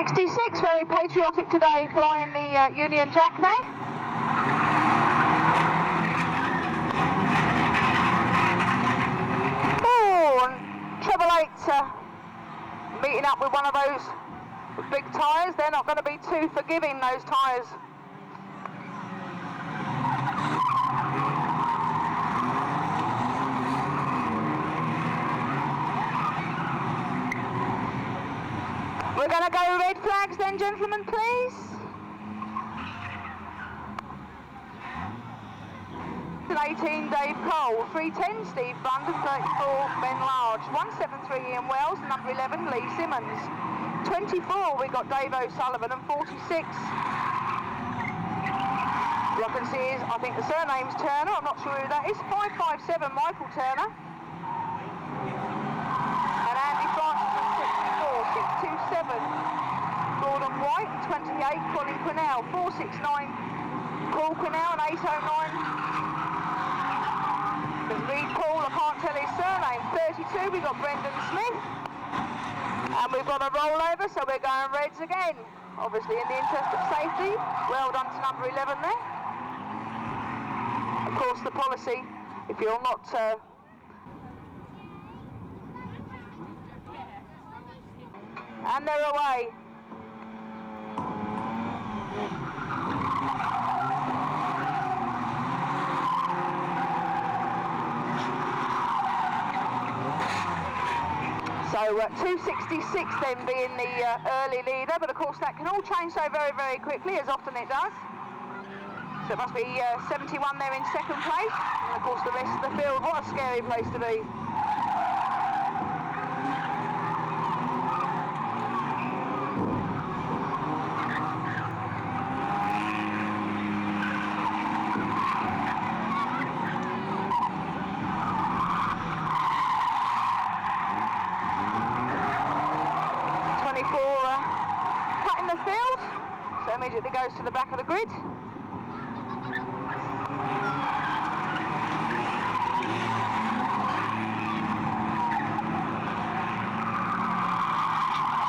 266, very patriotic today, flying the Union Jack Day. Oh, and 888 meeting up with one of those big tyres. They're not going to be too forgiving, those tyres. We're going to go red flags then, gentlemen, please. 18 Dave Cole, 310 Steve Blunden, 34 Ben Large, 173 Ian Wells, number 11 Lee Simmons, 24 we got Dave O'Sullivan, and 46 I can see is, I think the surname's Turner, I'm not sure who that is, 557 Michael Turner, and Andy Francis at 64, 627 Gordon White, 28 Colin Quinnell, 469 Paul Quinnell, and 809 Reed Paul, I can't tell his surname. 32 we've got Brendan Smith, and we've got a rollover, so we're going reds again, obviously in the interest of safety. Well done to number 11 there. Of course the policy, if you're not and they're away. So 266 then being the early leader, but of course that can all change so very, very quickly, as often it does. So it must be 71 there in second place, and of course the rest of the field. What a scary place to be. Cutting the field, so immediately goes to the back of the grid.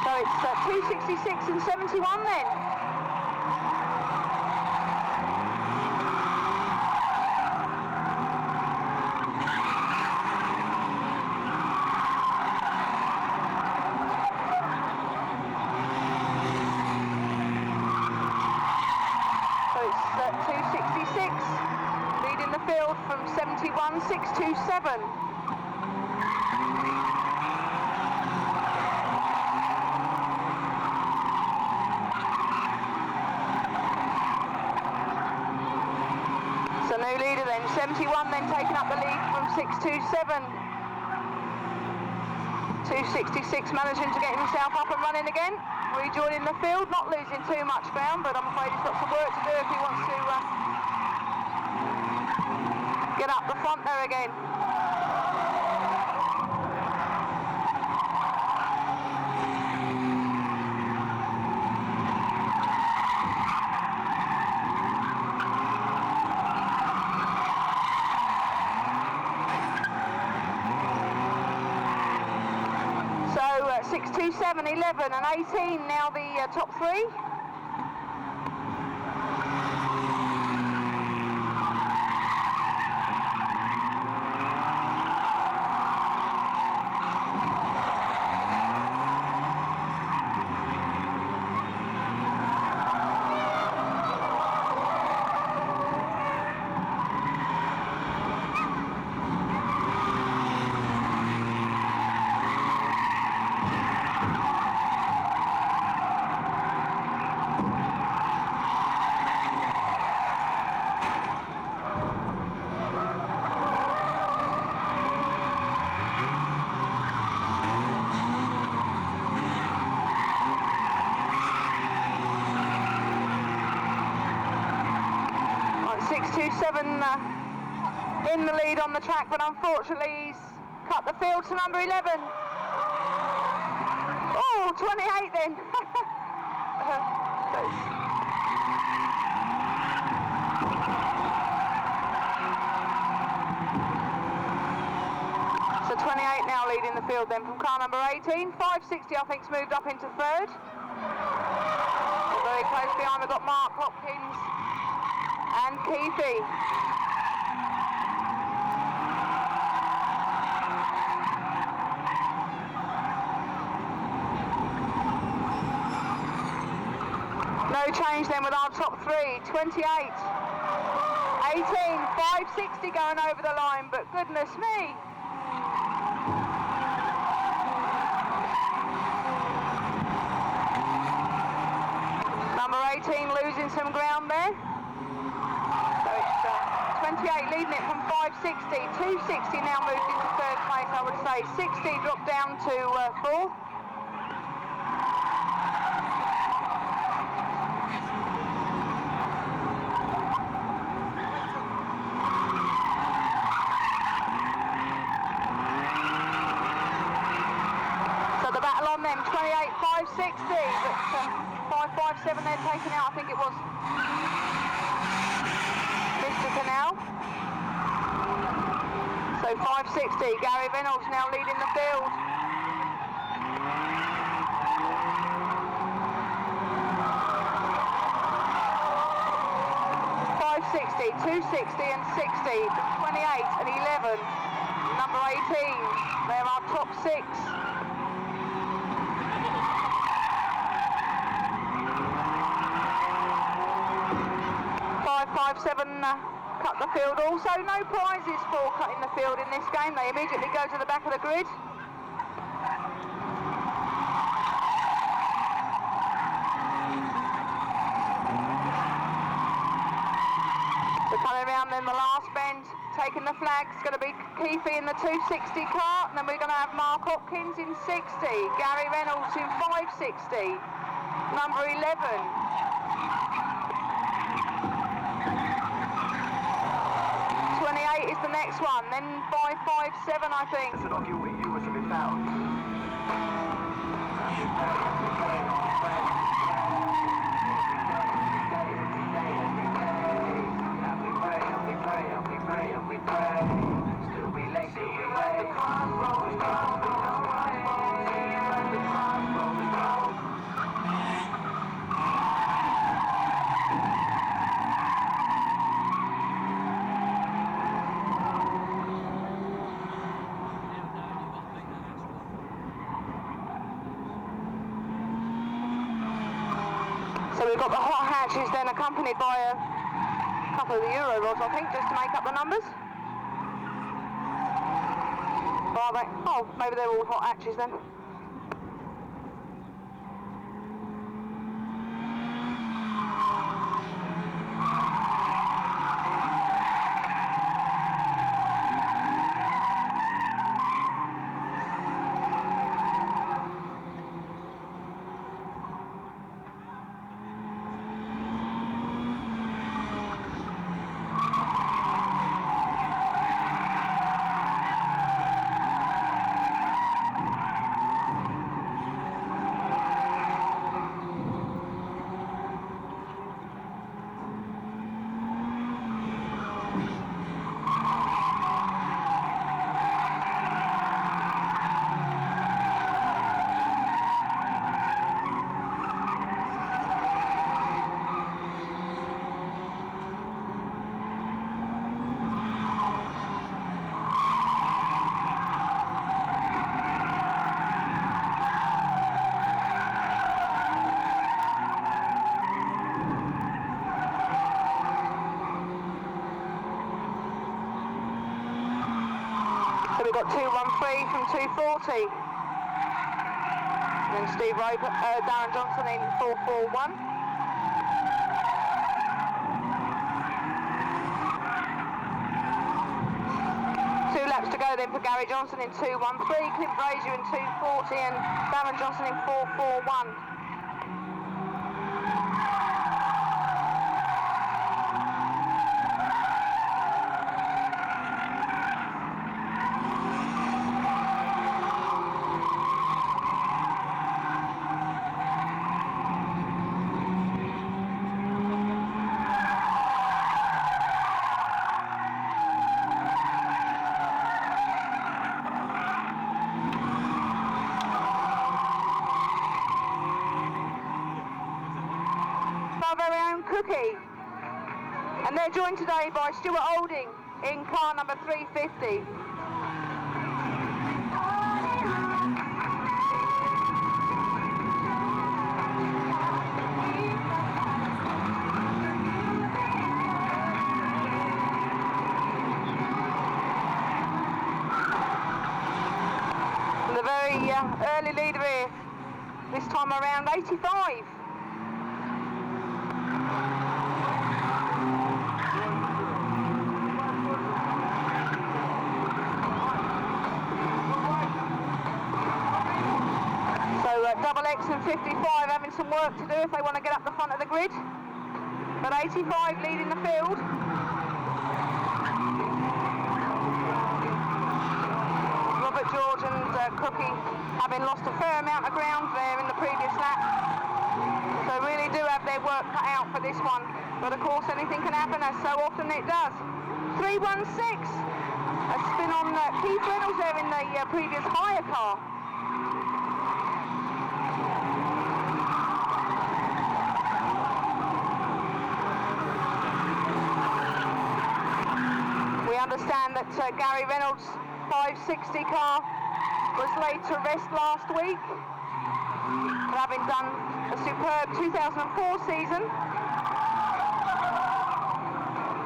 So it's 266 and 71 then. So it's 266, leading the field from 71, 627. So new leader then, 71 then taking up the lead from 627. 266 managing to get himself up and running again, rejoining the field, not losing too much ground, but I'm afraid he's got some work to do if he wants to get up the front there again. So 6, 2, 7, 11 and 18 now the top three. Right, 6, 2, 7 in the lead on the track, but unfortunately he's cut the field to number 11. Oh, 28 then. So 28 now leading the field then from car number 18. 560 I think's moved up into third. Very close behind, we've got Mark Hopkins and Keithy. No change then with our top three. 28, 18, 560 going over the line, but goodness me. Number 18 losing some ground there. So it's 28 leading it from 560. 260 now moved into third place, I would say. 60 dropped down to fourth. So the battle on them, 28, 560, but 557 they're taking out, I think it was Mr. Canal. So 560, Gary Reynolds now leading the field. .560, 260 and 60, 28 and 11. Number 18, they're our top six. 557 cut the field also. No prizes for cutting the field in this game. They immediately go to the back of the grid. So coming around then the last bend, taking the flag, it's going to be Keithy in the 260 car, and then we're going to have Mark Hopkins in 60, Gary Reynolds in 560, number 11. 28 is the next one, then 557 I think. It's an argument you were to be found. We pray, still we late, still we wait. So we've got the hot hatches then accompanied by a couple of the Euro rods, I think, just to make up the numbers. Or are they? Oh, maybe they're all hot hatches then. We've got 213 from 240. And then Steve Roper, Darren Johnson in 441. Two laps to go then for Gary Johnson in 213, Clint Brazier in 240 and Darren Johnson in 441. own Cookie. And they're joined today by Stuart Olding in car number 350. The very early leader here, this time around 85. Double X and 55 having some work to do if they want to get up the front of the grid. But 85 leading the field. Robert George and Cookie having lost a fair amount of ground there in the previous lap. So really do have their work cut out for this one. But of course anything can happen, as so often it does. 316. A spin on Keith Reynolds there in the previous higher car. We understand that Gary Reynolds' 560 car was laid to rest last week, having done a superb 2004 season,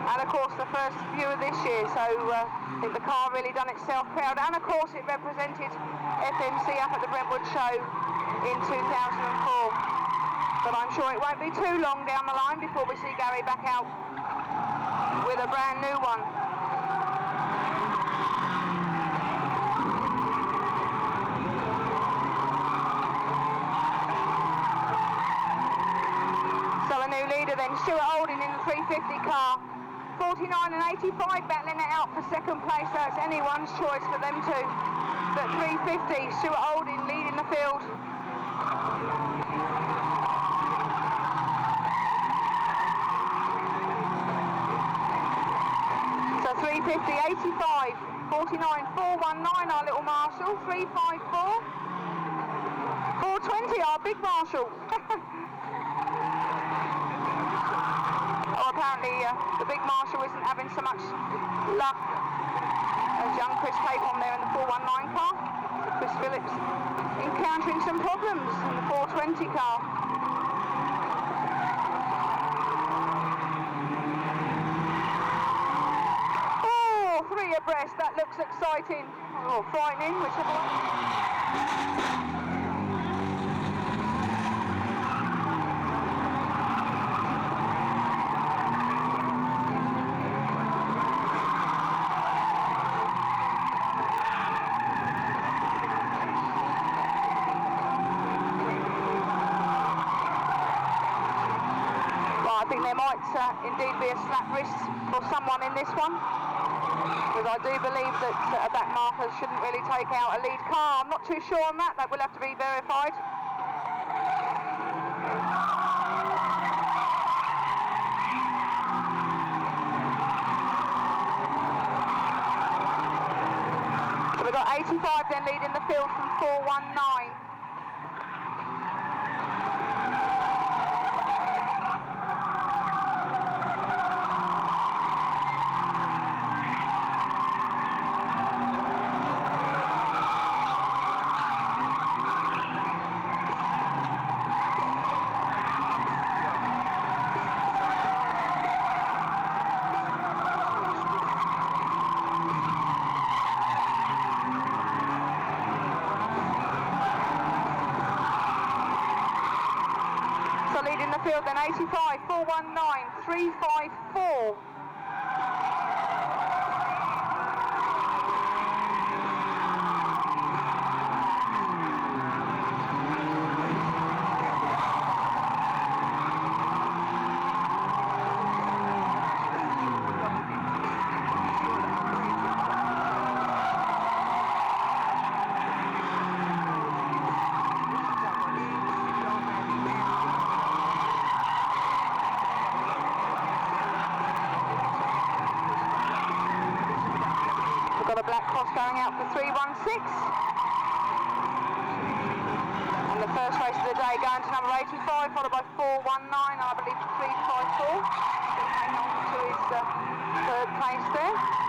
and of course the first few of this year, so I think the car really done itself proud, and of course it represented FMC up at the Brentwood show in 2004. But I'm sure it won't be too long down the line before we see Gary back out with a brand new one. So a new leader then, Stuart Olding in the 350 car. 49 and 85 battling it out for second place, so it's anyone's choice for them two. But 350, Stuart Olding leading the field. So 350, 85, 49, 419 our little Marshall, 354, 420 our big Marshall. Oh, apparently the big Marshall isn't having so much luck as young Chris Capon there in the 419 car. So Chris Phillips encountering some problems in the 420 car. Oh, 3 abreast, that looks exciting. Or frightening, whichever one. I think there might indeed be a slap wrist for someone in this one, because I do believe that a back marker shouldn't really take out a lead car. I'm not too sure on that, that will have to be verified. So we've got 85 then leading the field from 419. Leading the field then 85, 419, 354. Got a black cross going out for 316. And the first race of the today going to number 85, followed by 419, I believe 354. Hang on to his third place there.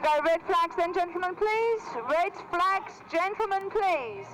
go red flags then, gentlemen, please. Red flags, gentlemen, please.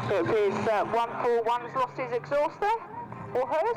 So it appears 141's lost his exhaust there, or hers.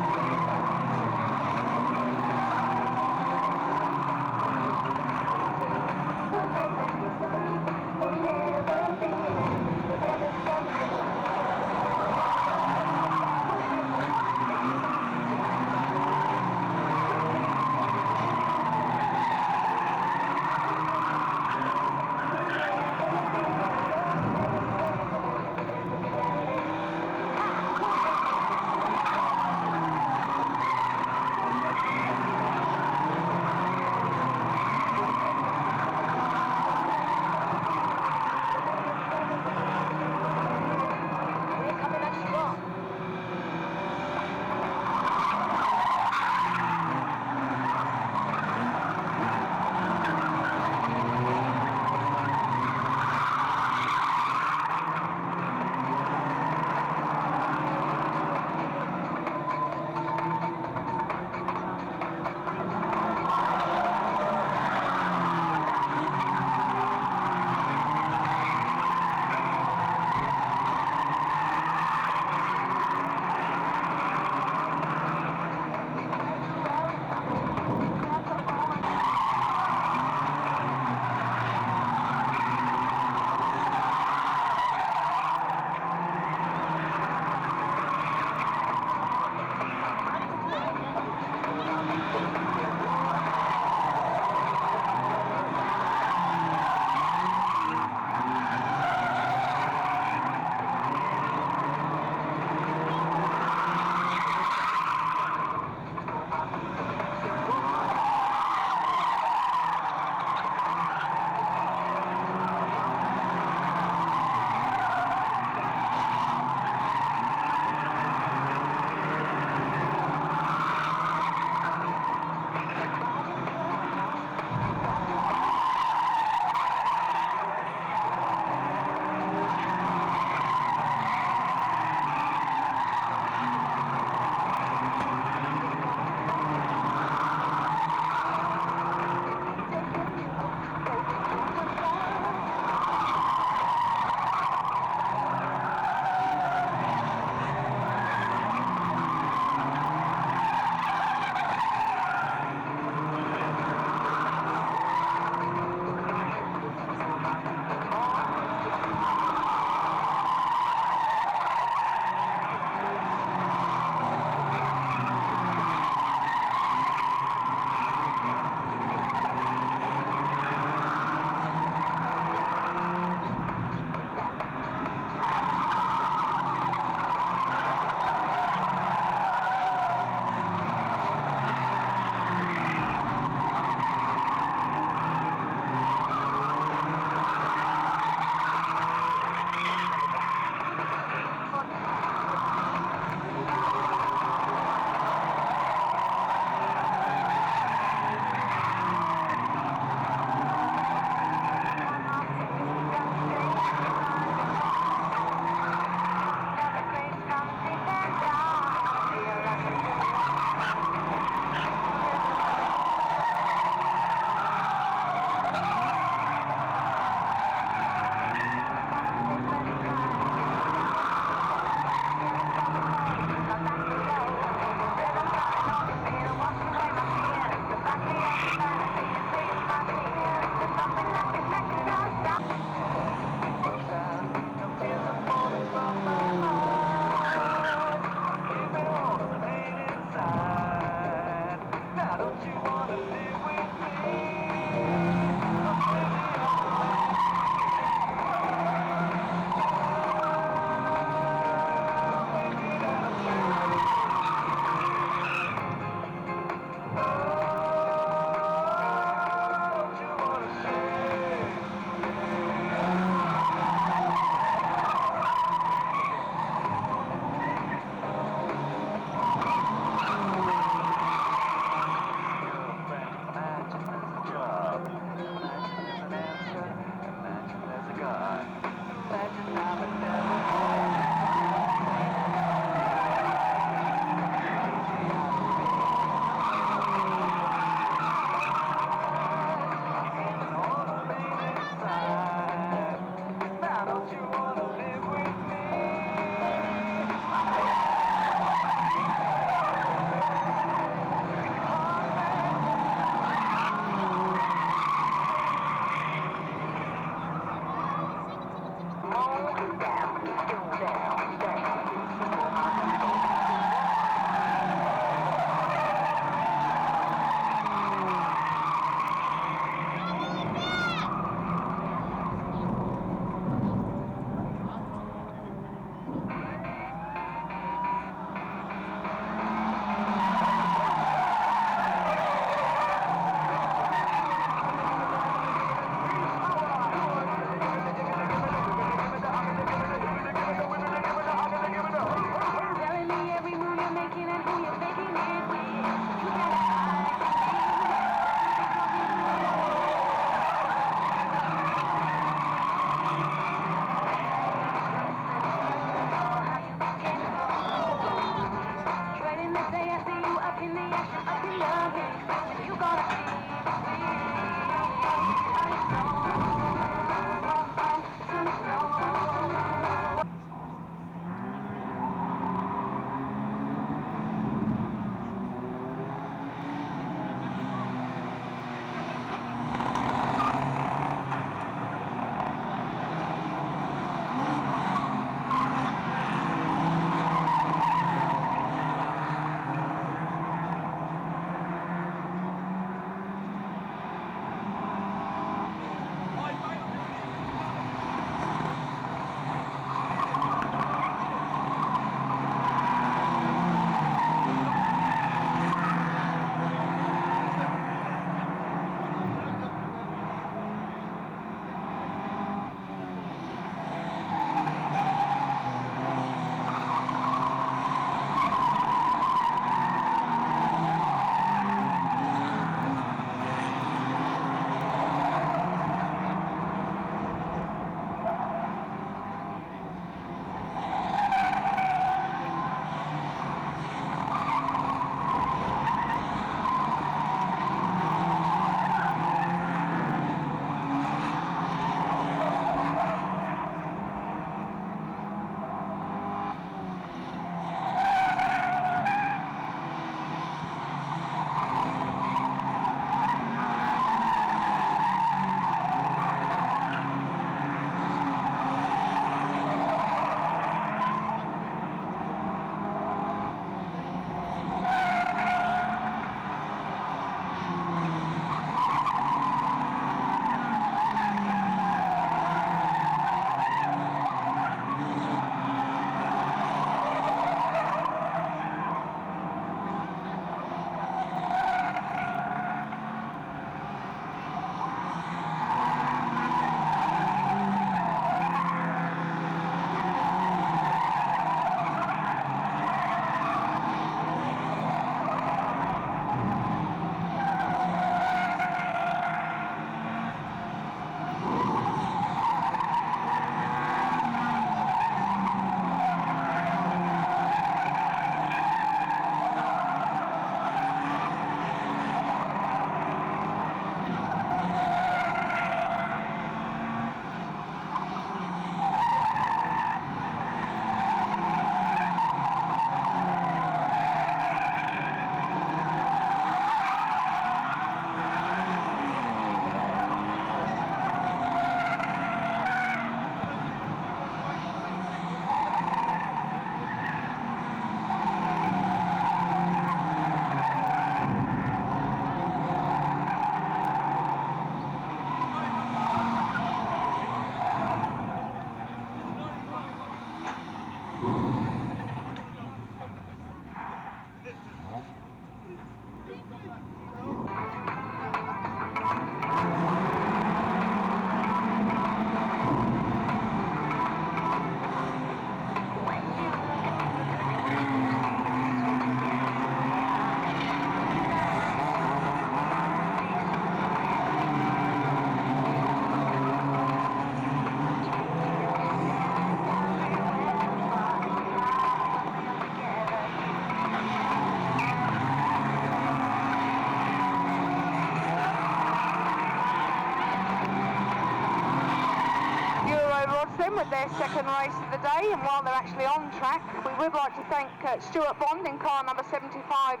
with their second race of the day, and while they're actually on track, we would like to thank Stuart Bond in car number 75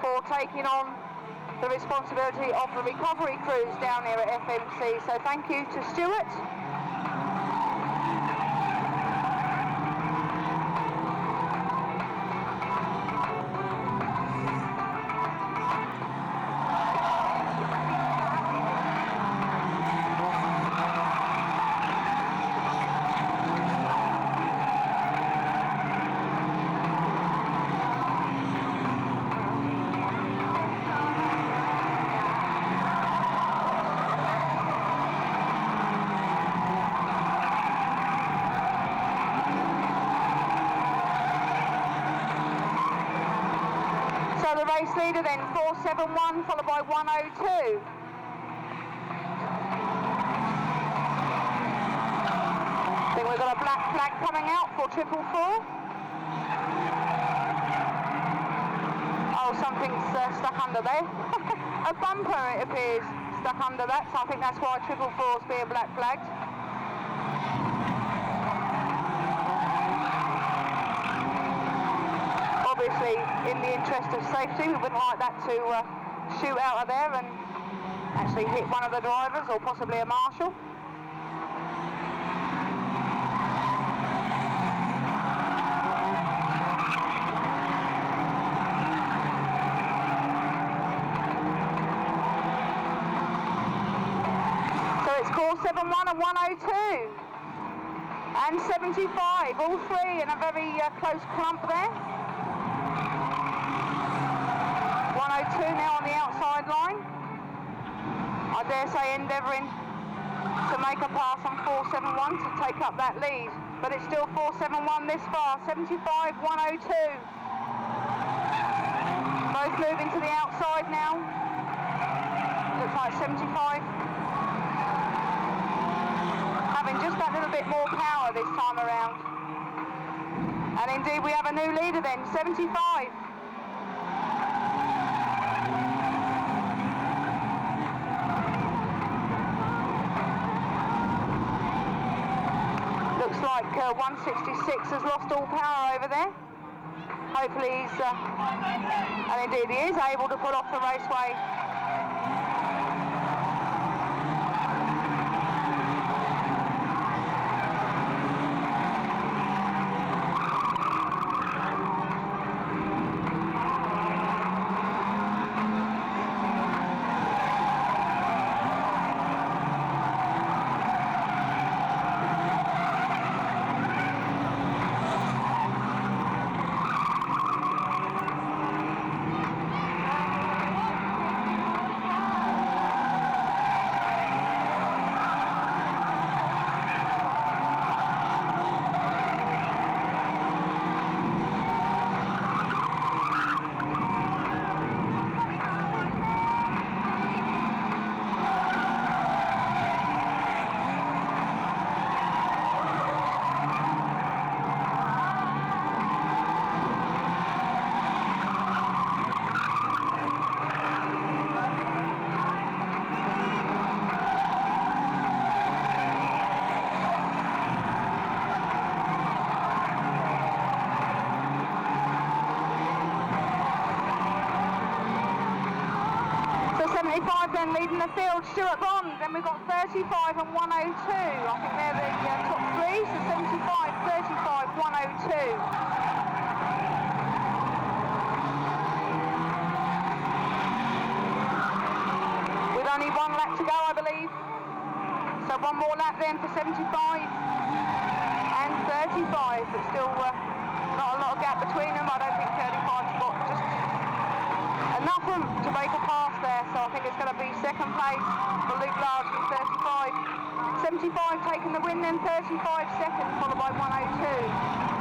for taking on the responsibility of the recovery crews down here at FMC. So thank you to Stuart. The race leader then 471 followed by 102. I think we've got a black flag coming out for 444. Oh, Oh, something's stuck under there. A bumper, it appears, stuck under that, so I think that's why 444's being black flagged. Obviously, in the interest of safety, we wouldn't like that to shoot out of there and actually hit one of the drivers or possibly a marshal. It's course 71 and 102 and 75, all three in a very close clump there. 102 now on the outside line. I dare say endeavouring to make a pass on 471 to take up that lead, but it's still 471 this far. 75, 102. Both moving to the outside now. Looks like 75. Having just that little bit more power this time around. And indeed we have a new leader then, 75. Looks like 166 has lost all power over there. Hopefully he's, and indeed he is able to pull off the Raceway. Then leading the field, Stuart Bond. Then we've got 35 and 102. I think they're the top three. So 75, 35, 102. With only one lap to go, I believe. So one more lap then for 75 and 35. But still not a lot of gap between them. I don't think 35's got just enough room to make a pass there, so I think it's going to be second place for Luke Large with 35. 75 taking the win, then 35 second, followed by 102.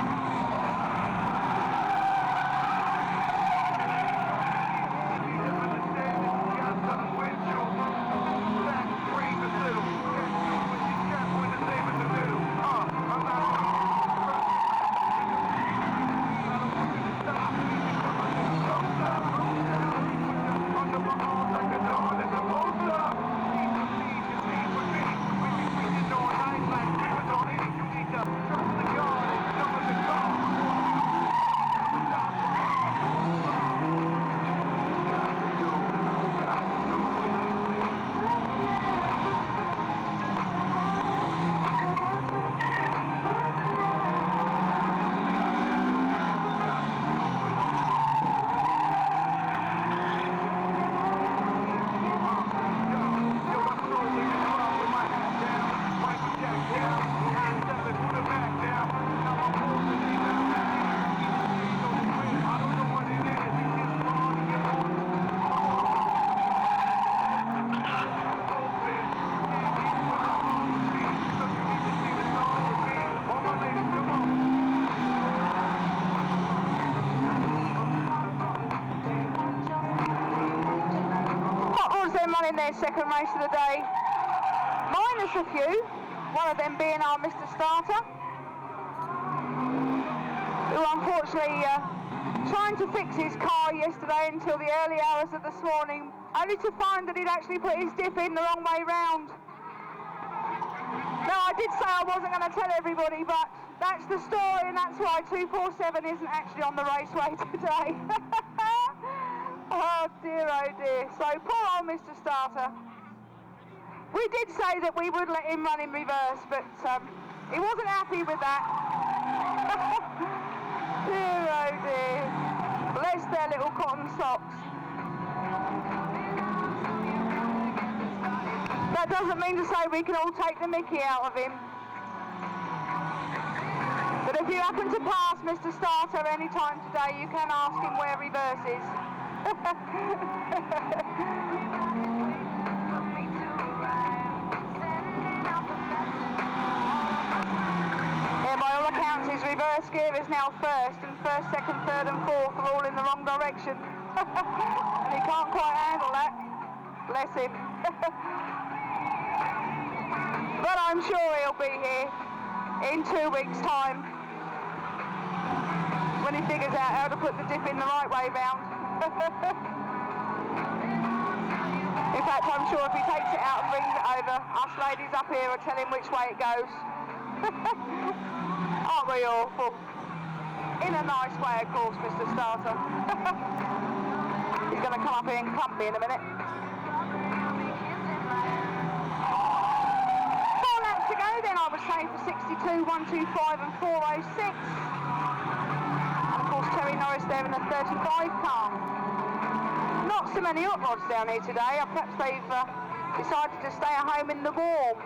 In their second race of the day, minus a few, one of them being our Mr. Starter, who unfortunately trying to fix his car yesterday until the early hours of this morning, only to find that he'd actually put his diff in the wrong way round. Now, I did say I wasn't going to tell everybody, but that's the story, and that's why 247 isn't actually on the Raceway today. Oh dear, oh dear. So poor old Mr. Starter. We did say that we would let him run in reverse, but he wasn't happy with that. Dear, oh dear. Bless their little cotton socks. That doesn't mean to say we can all take the mickey out of him. But if you happen to pass Mr. Starter any time today, you can ask him where reverse is. Yeah, by all accounts his reverse gear is now first, and first, second, third and fourth are all in the wrong direction. And he can't quite handle that. Bless him. But I'm sure he'll be here in 2 weeks' time when he figures out how to put the dip in the right way round. In fact, I'm sure if he takes it out and brings it over, us ladies up here will tell him which way it goes. Aren't we awful? In a nice way, of course, Mr. Starter. He's going to come up here and clump me in a minute. 4 laps to go then, I would say, for 62, 125 and 406. And of course, Terry Norris there in the 35 car. Not so many hot rods down here today. Perhaps they've decided to stay at home in the warm.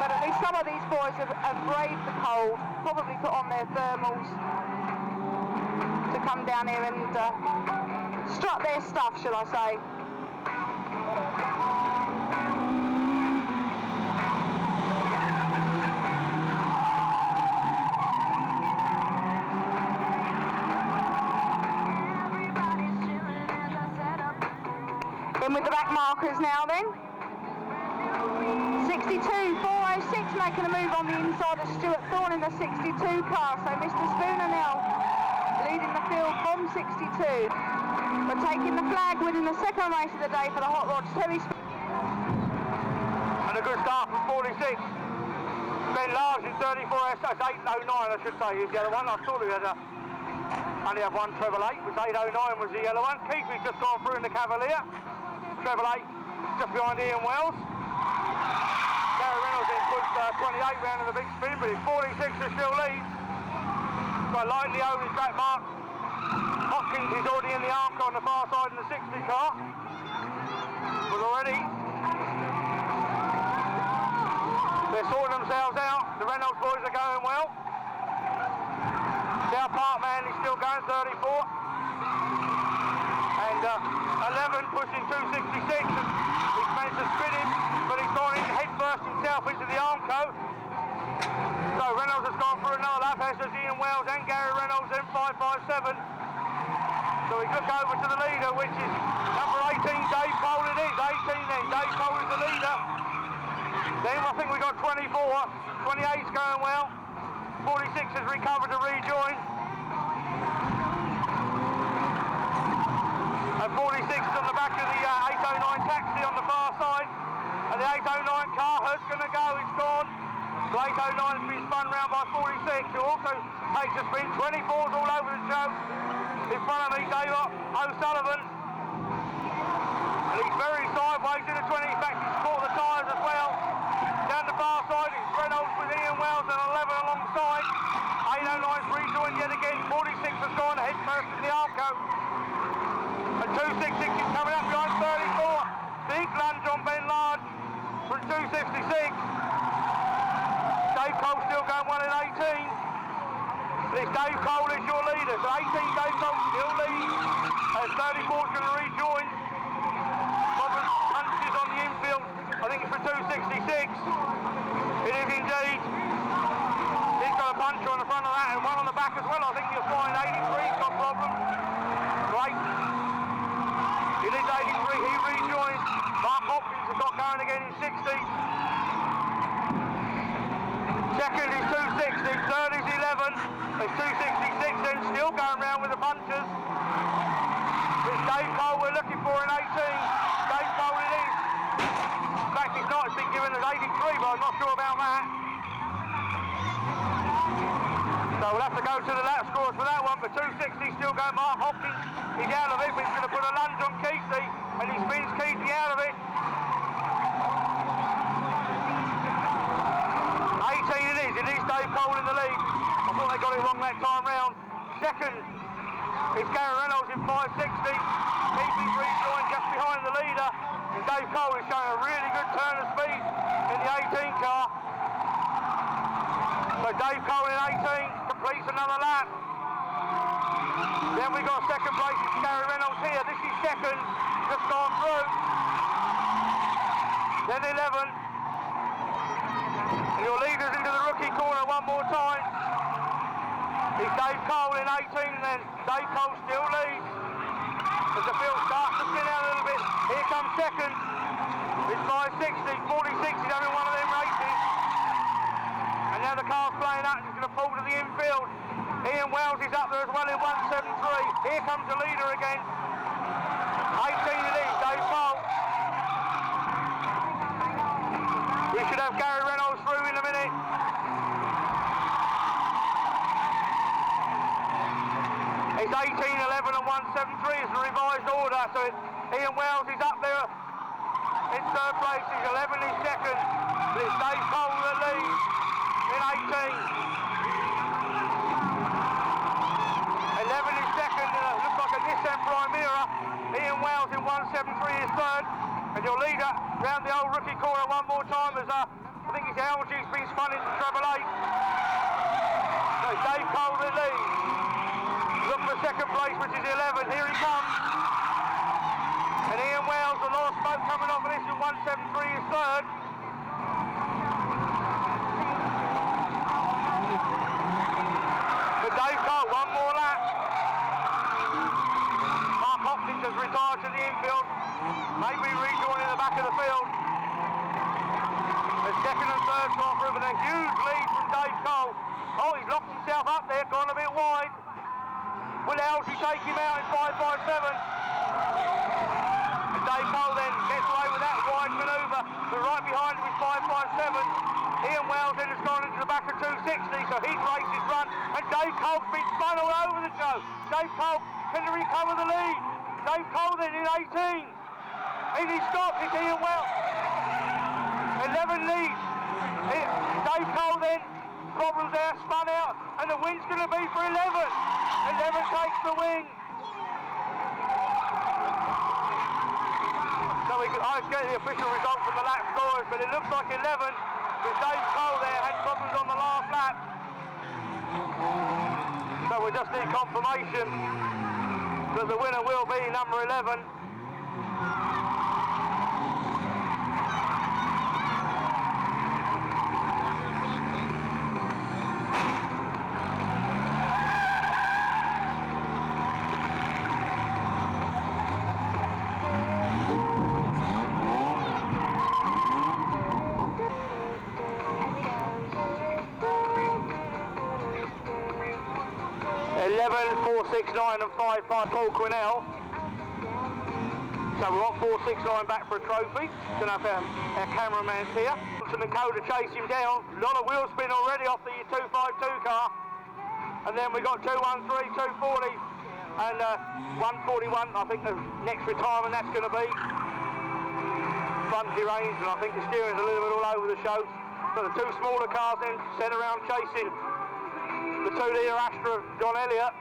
But at least some of these boys have braved the cold, probably put on their thermals to come down here and strut their stuff, shall I say. In with the back markers now then. 62, 406 making a move on the inside of Stuart Thorne in the 62 car. So Mr. Spooner now leading the field from 62. But taking the flag, winning the second race of the day for the hot rods, Terry And a good start from 46. Ben Large in 34S, that's 809 I should say, is the other one. I thought we had only have one treble 8, which 809 was the yellow one. Keithley's just gone through in the Cavalier. Treble 8 just behind Ian Wells. Gary Reynolds then puts 28 round in the big spin, but his 46 is still leads. Got lightly over his back mark. Hopkins is already in the Arca on the far side in the 60 car. But already they're sorting themselves out. The Reynolds boys are going well. South Park man is still going 34. And 11 pushing 266, and he's managed to spin him, but he's gone in head first himself into the Armco. So Reynolds has gone through another lap, as does Ian Wells and Gary Reynolds in 557. So we look over to the leader, which is number 18, Dave Cole it is, 18 then, Dave Cole is the leader. Then I think we got 24, 28's going well, 46 has recovered to rejoin. And 46 is on the back of the 809 taxi on the far side. And the 809 car is going to go, it's gone. The 809 has been spun round by 46, who also takes a spin. 24's all over the show. In front of me, Dave O'Sullivan. And he's very sideways in the 20, in fact he's caught the tyres as well. Down the far side, it's Reynolds with Ian Wells and 11 alongside. 809's rejoined yet again. 46 has gone ahead first in the Arco. And 266 is coming up behind 34. Big lunge on Ben Large from 266. Dave Cole still going 1 in 18. This Dave Cole is your leader. So 18 Dave Cole still leads. And 34 is going to rejoin. Robert punches on the infield. I think it's for 266. It is indeed. He's got a puncher on the front of that and one on the back as well. I think you'll find 83's got problems. Great. It is 83, he rejoins. Mark Hopkins has got going again in 60. 62 Second is 260, third is 11. It's 266 then, still going round with the punchers. It's Dave Cole we're looking for in 18. Dave Cole it is. In fact, it's not, it's been given as 83, but I'm not sure about that. So we'll have to go to the lap scores for that one, but 260 still going. Mark Hopkins, he's out of it, but he's going to put a lunge on Keithley, and he spins Keithley out of it. 18 it is Dave Cole in the lead. I thought they got it wrong that time round. Second is Gary Reynolds in 560. Keithley's rejoined just behind the leader, and Dave Cole is showing a really good turn of speed in the 18 car. So Dave Cole in 18 completes another lap. Then we got second place, it's Gary Reynolds here. This is second, just gone through. Then 11. And your leader's into the rookie corner one more time. It's Dave Cole in 18 then. Dave Cole still leads. As the field starts to spin out a little bit. Here comes second. It's 560, 40-60 having one of them races. And now the car's playing up, it's going to pull to the infield. Ian Wells is up there as well in 173. Here comes the leader again. 18 leads, Dave Cole. We should have Gary Reynolds through in a minute. It's 18, 11 and 173 is the revised order. So Ian Wells is up there in third place. He's 11 in second. But it's Dave Cole that leads in 18. 11 in second. Looks like a Nissan Primera. Ian Wells in 173 is third. And your leader round the old rookie corner one more time as I think it's LG's been spun into treble 8. So Dave Cole that leads. Look for second place, which is 11. Here he comes. And Ian Wells, the last smoke coming off of this in 173 is third. But Dave Cole, one more lap. Mark Hopkins has retired to the infield. Maybe rejoining the back of the field. The second and third gone through, but a huge lead from Dave Cole. Oh, he's locked himself up there, gone a bit wide. Will Elsie take him out in 557? And Dave Cole then gets away with that wide manoeuvre, but right behind him is 557. Ian Wells then has gone into the back of 260, so his race is run, and Dave Cole's been spun all over the show. Dave Cole can recover the lead. Dave Cole then in 18. In his stop, it's Ian Wells. 11 leads. Dave Cole then, problems there, spun out, and the win's going to be for 11. 11 takes the win. So I get the official result from the lap scores, but it looks like 11, because Dave Cole there had problems on the last lap. So we just need confirmation that the winner will be number 11. 11, 469 and 55 Paul Quinnell. So we're on 469 back for a trophy. Don't know if our cameraman's here. Johnson and Coda chase him down. A lot of wheel spin already off the 252 car. And then we got 213, 240 and 141. I think the next retirement that's going to be. Front deranged, and I think the steering's a little bit all over the show. So the two smaller cars then set around chasing the 2-litre Astra of John Elliott.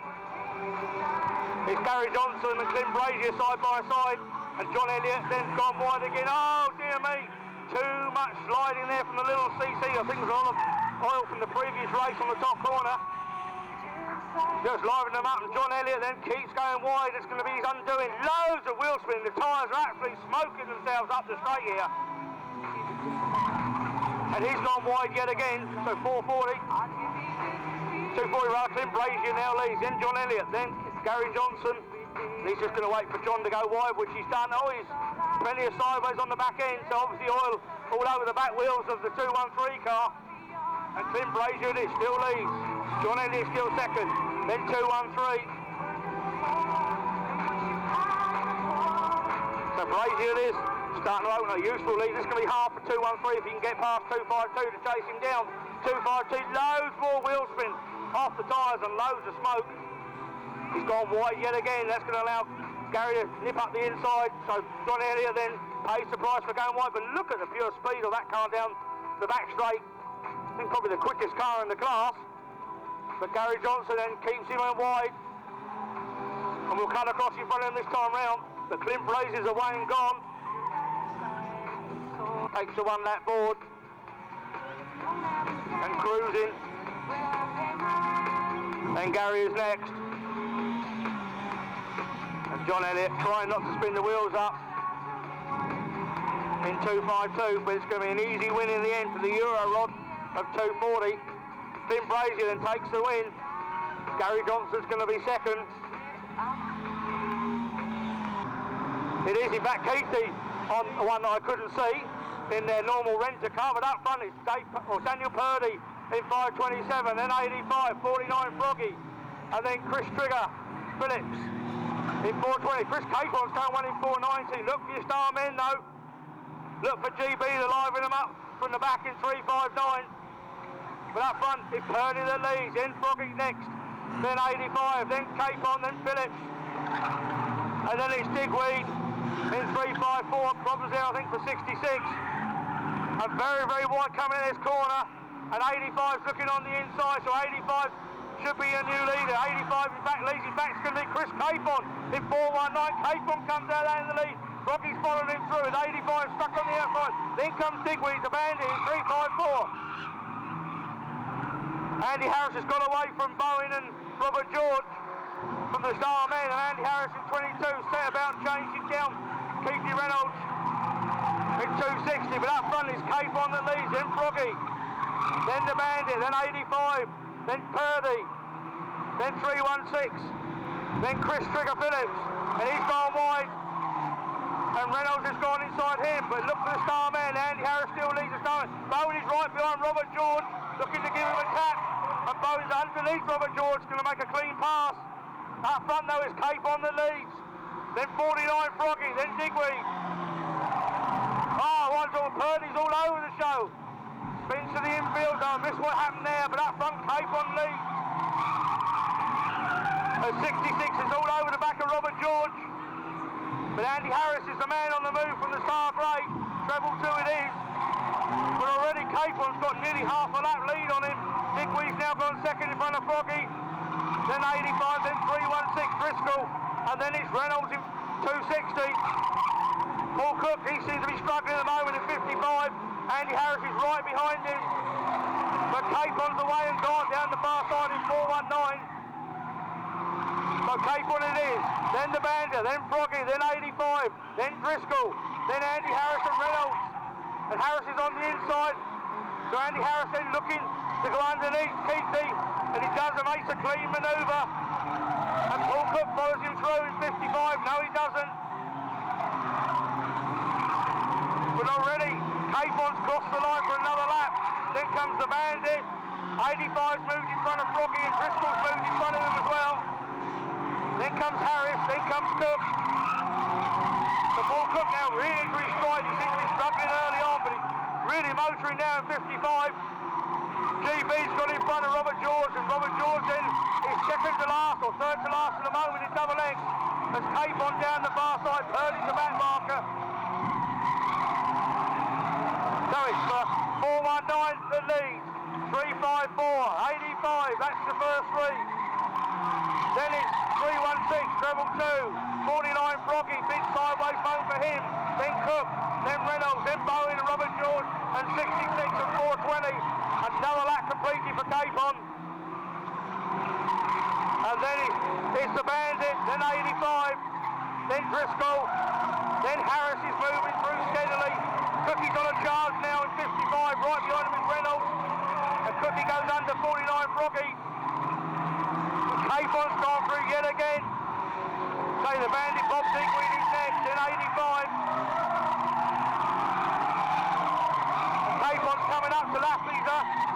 It's Gary Johnson and Clint Brazier side by side, and John Elliott then gone wide again. Oh dear me, too much sliding there from the little CC. I think it was a lot of oil from the previous race on the top corner. Just livening them up, and John Elliott then keeps going wide. It's going to be his undoing. Loads of wheel spin. The tyres are actually smoking themselves up the straight here. And he's gone wide yet again, so 440. 240 right, Clint Brazier now leads, then John Elliott, then Gary Johnson. He's just going to wait for John to go wide, which he's done. Oh, he's plenty of sideways on the back end, so obviously oil all over the back wheels of the 213 car. and Clint Brazier it still leads. John Elliott still second, then 2-1-3. So Brazier is starting to open a useful lead. This is going to be half for 2-1-3 if he can get past 2-5-2 to chase him down. 2-5-2, loads more wheel spin off the tyres and loads of smoke. He's gone wide yet again. That's going to allow Gary to nip up the inside. So John Elliott then pays the price for going wide. But look at the pure speed of that car down the back straight. I think probably the quickest car in the class. But Gary Johnson then keeps him on wide. And we'll cut across in front of him this time round. The Clint Blazes away and gone. Takes the 1 lap board. And cruising. And Gary is next. And John Elliott trying not to spin the wheels up in 2.52, but it's going to be an easy win in the end for the Euro rod of 2.40. Clint Brazier then takes the win. Gary Johnson's going to be second. It is in fact Keithy on the one that I couldn't see in their normal rent-a-car, but up front it's Daniel Purdy in 5.27, then 85, 49 Froggy, and then Chris Trigger Phillips in 4.20. Chris Capon's going one in 4.90. Look for your star men though. Look for GB to liven them up from the back in 3.59. But up front it's Purdy that leads, then Froggy next, then 85, then Capon, then Phillips, and then it's Digweed in 3.54. Problems there I think for 66. And very, very wide coming in this corner. And 85's looking on the inside, so 85 should be a new leader. 85 in fact leads. In fact it's going to be Chris Capon in 4.19. Capon comes out in the lead. Rocky's following him through with 85 stuck on the outside. Then comes Digweed, the bandit, in 3.54. Andy Harris has got away from Bowen and Robert George from the Star Men, and Andy Harris in 22 set about changing down Keithy Reynolds in 2.60, but up front is Capon that leads, then Froggy, then the bandit, then 85, then Purdy, then 3.16, then Chris Trigger Phillips, and he's gone wide. And Reynolds has gone inside him, but look for the Star Man. Andy Harris still leads the Star Man. Bowen is right behind Robert George, looking to give him a tap. And Bowen's underneath Robert George, going to make a clean pass. Up front though is Capon that leads. Then 49 Froggy, then Digweed. Purdy's all over the show. Spins to the infield, I missed what happened there, but up front Capon leads. 66 is all over the back of Robert George. But Andy Harris is the man on the move from the Star Grey. Treble 2 it is. But already Capon's got nearly half a lap lead on him. Digweed's now gone second in front of Froggy. Then 85, then 3.16 Driscoll. And then it's Reynolds in 2.60. Paul Cook, he seems to be struggling at the moment in 55. Andy Harris is right behind him. But Capon's away and gone down the far side in 4.19. So Capon it is, then the Bander, then Froggy, then 85, then Driscoll, then Andy Harris and Reynolds. And Harris is on the inside. So Andy Harris then looking to go underneath Keithy, and he does and makes a clean manoeuvre. And Paul Cook follows him through in 55. No, he doesn't. But already Capon's crossed the line for another lap. Then comes the Bandit. 85's moved in front of Froggy, and Driscoll's moved in front of him as well. Then comes Harris, then comes Cook. The Paul Cook now really into his stride. He seems to be struggling early on, but he's really motoring now in 55. GB's got in front of Robert George, and Robert George then is second to last, or third to last at the moment in double X. As Capon down the far side, Purdy's the back marker. So it's 4.19 the lead, 3.54, 85, that's the first three. Then it's 3.16, treble 2, 49 Froggy, big sideways bone for him, then Cook, then Reynolds, then Bowen and Robert George, and 66 and 4.20, another lap completed for Capon. And then it's the Bandit, then 85, then Driscoll, then Harris is moving through steadily. Cookie's on a charge now in 55, right behind him is Reynolds, and Cookie goes under 49 Froggy. Capon's gone through yet again. Say the Bandit, Bob Digweed is next in 85. Capon Capon's coming up to lap his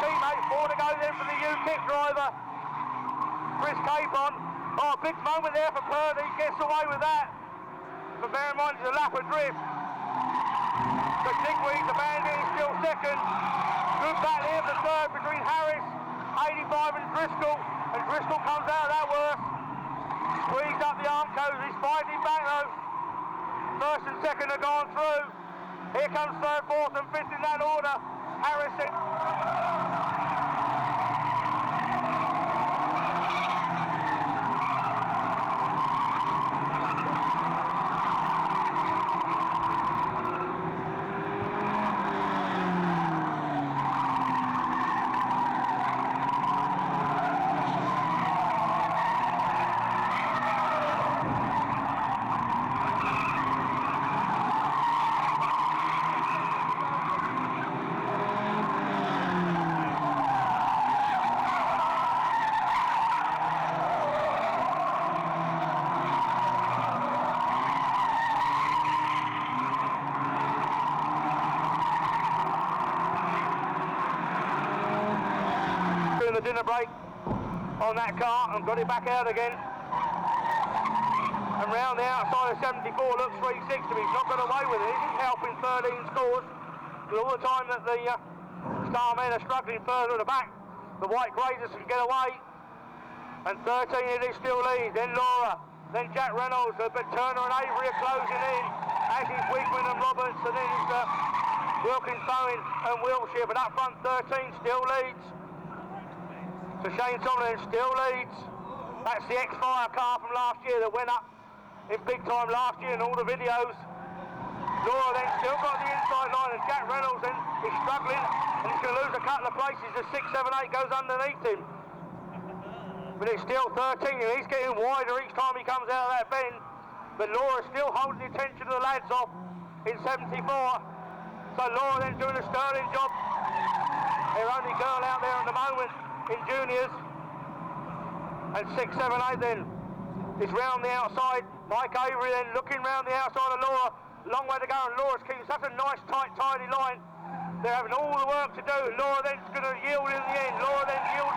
teammate. 4 to go then for the UKIP driver, Chris Capon. Oh, big moment there for Purdy, gets away with that. But bear in mind, it's a lap adrift. But Digweed, the bandit, is still second. Good battle here for third between Harris, 85 and Driscoll comes out of that worse. Squeezed up the Armco's, he's fighting back though. First and second have gone through. Here comes third, fourth and fifth in that order. Harris in. The dinner break on that car and got it back out again, and round the outside of 74 looks 360, but he's not got away with it. He isn't helping 13 scores, but all the time that the Starmen are struggling further at the back, the white graders can get away, and 13 it is still lead. Then Laura, then Jack Reynolds, but Turner and Avery are closing in, as is Wigman and Roberts, and then it's Wilkins, Bowen and Wiltshire, but up front 13 still leads. So Shane Tomlin still leads. That's the X-Fire car from last year that went up in big time last year in all the videos. Laura then still got the inside line, and Jack Reynolds then is struggling, and he's going to lose a couple of places as 6, 7, 8 goes underneath him. But it's still 13, and he's getting wider each time he comes out of that bend. But Laura's still holding the attention of the lads off in 74. So Laura then doing a sterling job. Their only girl out there at the moment in juniors. And 6, 7, 8 then is round the outside. Mike Avery then looking round the outside of Laura. Long way to go, and Laura's keeping such a nice tight tidy line. They're having all the work to do. Laura then's going to yield in the end. Laura then yields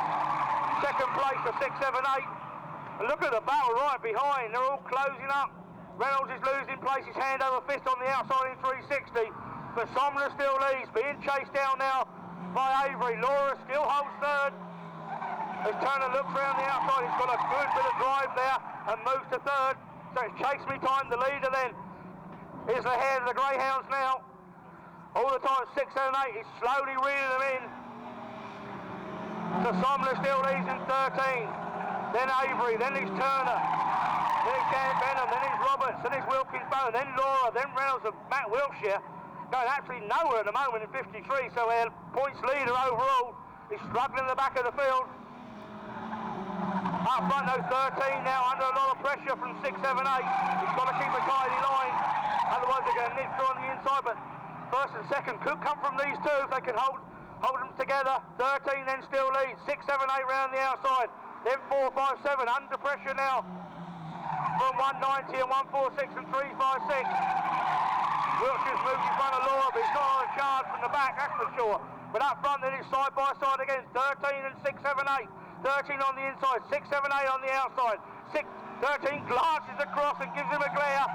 second place for 6, 7, 8. And look at the battle right behind. They're all closing up. Reynolds is losing place. He's hand over fist on the outside in 360. But Somler still leads, being chased down now by Avery. Laura still holds third. As Turner looks around the outside, he's got a good bit of drive there and moves to third. So it's Chase Me Time, the leader then. Is ahead of the Greyhounds now. All the time, 6, 7, 8, he's slowly reeling them in. So Somler still leads in 13. Then Avery, then it's Turner. Then it's Dan Benham, then it's Roberts, then it's Wilkins Bone, then Laura, then Reynolds and Matt Wiltshire. Going absolutely nowhere at the moment in 53, so their points leader overall is struggling in the back of the field. Up front though, 13 now under a lot of pressure from 6, 7, 8. He's got to keep a tidy line, otherwise they're going to nip through on the inside. But first and second could come from these two if they can hold them together. 13 then still leads, 6, 7, 8 round the outside. Then 4, 5, 7 under pressure now from 190 and 146 and 3, 5, 6. Wiltshire's moved in front of Laura, but he's not on a charge from the back, that's for sure. But up front then it's side by side again, 13 and 6, 7, 8. 13 on the inside, 6, 7, 8 on the outside. 13 glances across and gives him a glare.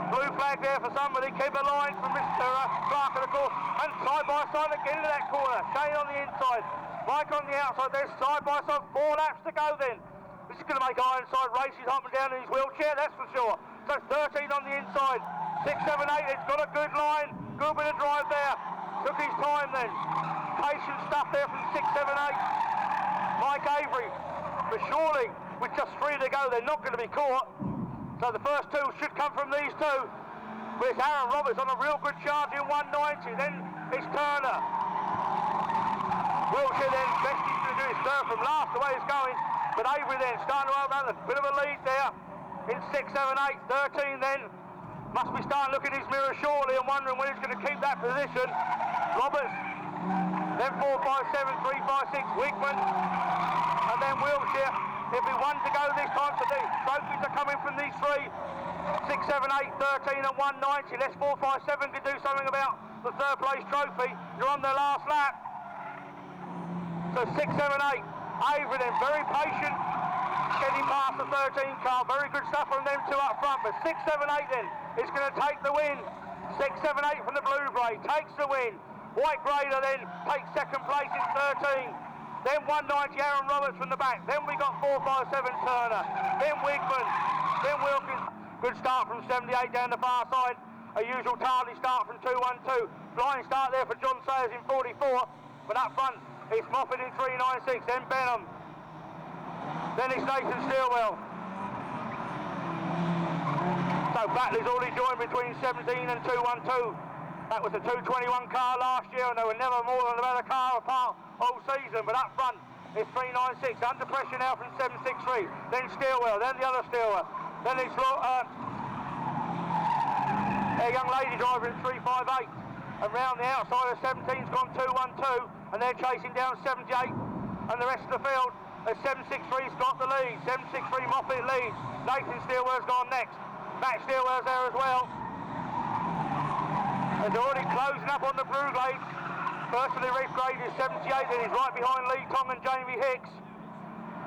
Blue flag there for somebody. Keep a line from Mr. Clark of the course. And side by side again into that corner. Shane on the inside, Mike on the outside. There's side by side, 4 laps to go then. This is going to make Ironside races up and down in his wheelchair, that's for sure. So 13 on the inside, 6, 7, 8. It's got a good line, good bit of drive there. Took his time then. Patient stuff there from 6, 7, 8. Mike Avery, but surely with just 3 to go they're not going to be caught, so the first 2 should come from these 2. But it's Aaron Roberts on a real good charge in 190, then it's Turner. Wiltshire then, best he's going to do is third from last, the way it's going, but Avery then starting to open a bit of a lead there in 6, 7, 8, 13 then. Must be starting to look at his mirror shortly and wondering when he's going to keep that position. Roberts, then 4, 5, 7, 3, 5, 6, Wigman, and then Wiltshire. There'll be 1 to go this time, so the trophies are coming from these 3. 6, 7, 8, 13 and 190. Less 4, 5, 7 could do something about the third place trophy. You're on their last lap. So 6, 7, 8. Avery then very patient, getting past the 13 car. Very good stuff from them two up front. But 6, 7, 8 then is going to take the win. 6, 7, 8 from the Blue Braid takes the win. White Grader then takes second place in 13. Then 190 Aaron Roberts from the back. Then we got 457 Turner. Then Wigman. Then Wilkins. Good start from 78 down the far side. A usual tardy start from 212. Flying start there for John Sayers in 44. But up front, it's Moffat in 396. Then Benham. Then it's Nathan Steelwell. So Batley's already joined between 17 and 212. That was the 221 car last year, and they were never more than about a car apart all season. But up front, it's 396. Under pressure now from 763. Then Steelwell, then the other Steelwell. Then it's a young lady driver in 358. And round the outside of 17's gone 212, and they're chasing down 78 and the rest of the field. As 763's got the lead. 763 Moffat leads. Nathan Steelwell's gone next. Matt Steelwell's there as well. And they're already closing up on the Blue Grade. First of the Reef Grade is 78, and he's right behind Lee Tong and Jamie Hicks.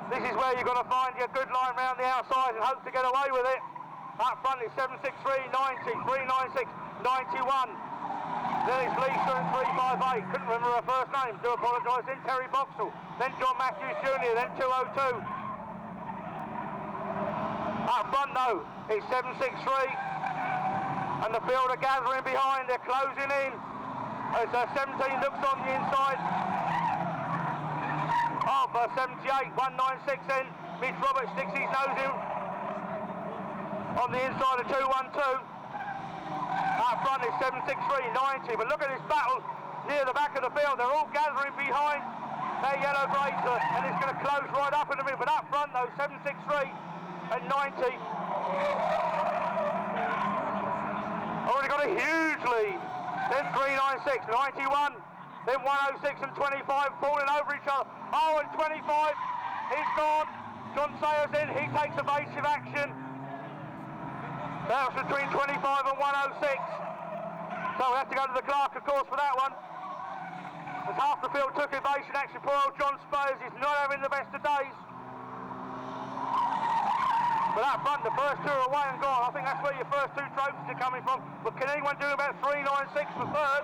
This is where you've got to find your good line round the outside and hope to get away with it. Up front is 763, 90, 396, 91. Then it's Lisa in 358. Couldn't remember her first name, do apologise. Then Terry Boxall. Then John Matthews Jr. Then 202. Up front though, it's 763. And the field are gathering behind, they're closing in. As 17 looks on the inside of 78, 196 then. Mitch Roberts sticks his nose in on the inside of 212. Up front is 763, 90. But look at this battle near the back of the field. They're all gathering behind their yellow bracer, and it's going to close right up in a minute. But up front though, 763 and 90. Already got a huge lead. Then 396, 91. Then 106 and 25 falling over each other. Oh, and 25, he's gone. John Sayers in, he takes evasive action. That was between 25 and 106. So we have to go to the clerk, of course, for that one. As half the field took evasion action, poor old John Sayers is not having the best of days. But up front, the first two are away and gone. I think that's where your first two trophies are coming from. But can anyone do about 396 for third?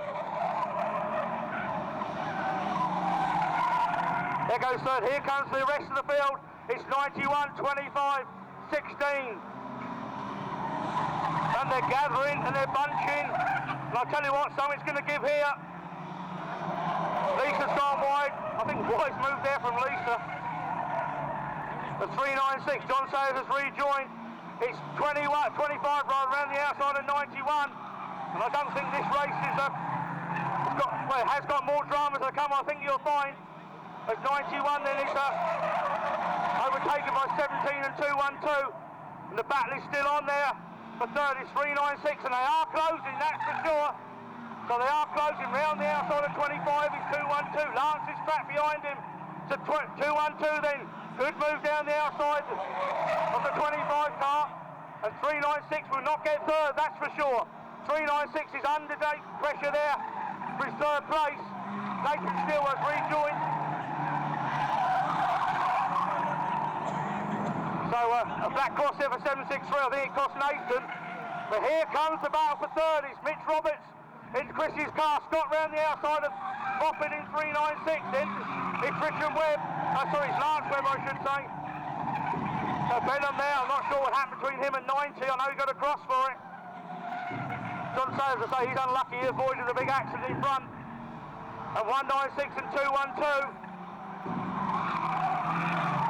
There goes third. Here comes the rest of the field. It's 91, 25, 16. And they're gathering and they're bunching. And I'll tell you what, something's going to give here. Lisa's gone wide. I think White's moved there from Lisa. The 396, John Sayers has rejoined. It's 25 rather around the outside of 91. And I don't think this race is has got more drama to come, I think you'll find. As 91 then is overtaken by 17 and 212. And the battle is still on there. For third is 396, and they are closing, that's for sure. So they are closing round the outside of 25 is 212. Lance is trapped behind him. So 212 then. Good move down the outside of the 25 car. And 396 will not get third, that's for sure. 396 is under pressure there for his third place. Nathan Steele has rejoined. So a black cross here for 763, I think it cost Nathan. But here comes the battle for third. It's Mitch Roberts into Chris's car. Scott round the outside of Moffat in 396. Then it's Richard Webb. Sorry, it's Lance Webb, I should say. So Benham there, I'm not sure what happened between him and 90. I know he got a cross for it. John Sayers, I say, he's unlucky. He avoided a big accident in front. And 196 and 212.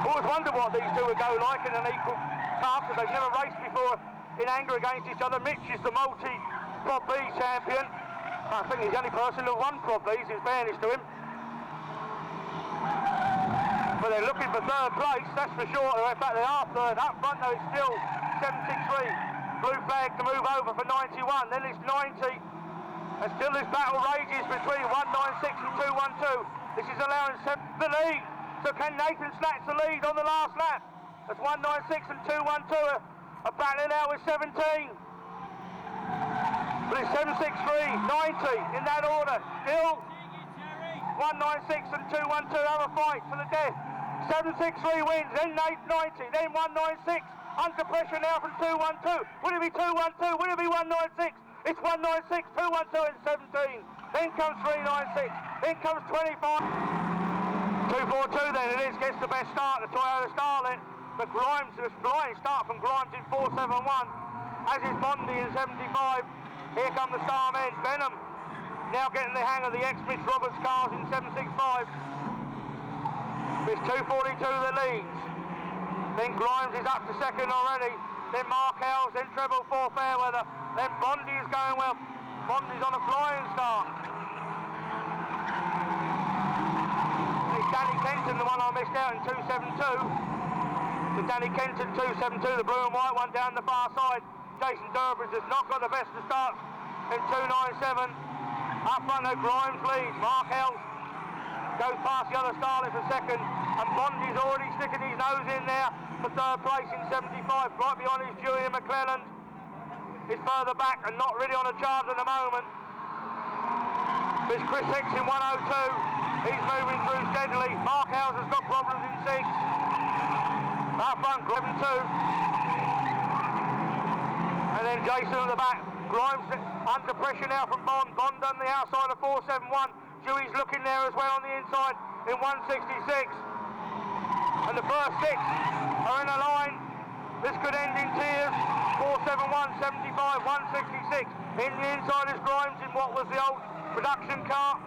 Always wondered what these two would go like in an equal car, because they've never raced before in anger against each other. Mitch is the multi-Prod B champion. I think he's the only person who won Prod B's, in fairness to him. But they're looking for third place, that's for sure. In fact, they are third. Up front though, it's still 763. Blue flag to move over for 91. Then it's 90. And still this battle rages between 196 and 212. This is allowing the lead. So can Nathan snatch the lead on the last lap? That's 196 and 212 are battling out with 17. But it's 763, 90 in that order. Still 196 and 212 have a fight for the death. 763 wins, then 890, then 196. Under pressure now from 212. Will it be 212? Will it be 196? It's 196, 212 and 17. Then comes 396. Then comes 25. 242 then it is. Gets the best start, the Toyota Starlet. But Grimes, a flying start from Grimes in 471. As is Bondi in 75. Here come the star men. Benham now getting the hang of the ex-Mitch Roberts cars in 765. It's 242 that leads. Then Grimes is up to second already. Then Markels, then treble 4 Fairweather. Then Bondi is going well. Bondi's on a flying start. It's Danny Kenton, the one I missed out in 272. So Danny Kenton 272, the blue and white one down the far side. Jason Durbridge has not got the best of starts in 297. Up front though, Grimes leads. Markels goes past the other Starlet for second, and Bondi's already sticking his nose in there for third place in 75. Right behind is Dewey and McClelland. Is further back and not really on a charge at the moment. There's Chris Hicks in 102. He's moving through steadily. Markhouse has got problems in 6. Up front, Grimes 2. And then Jason at the back. Grimes under pressure now from Bond. Bond on the outside of 471. Dewey's looking there as well on the inside in 166. And the first 6 are in a line. This could end in tears. 471, 75, 166. In the inside is Grimes in what was the old production car.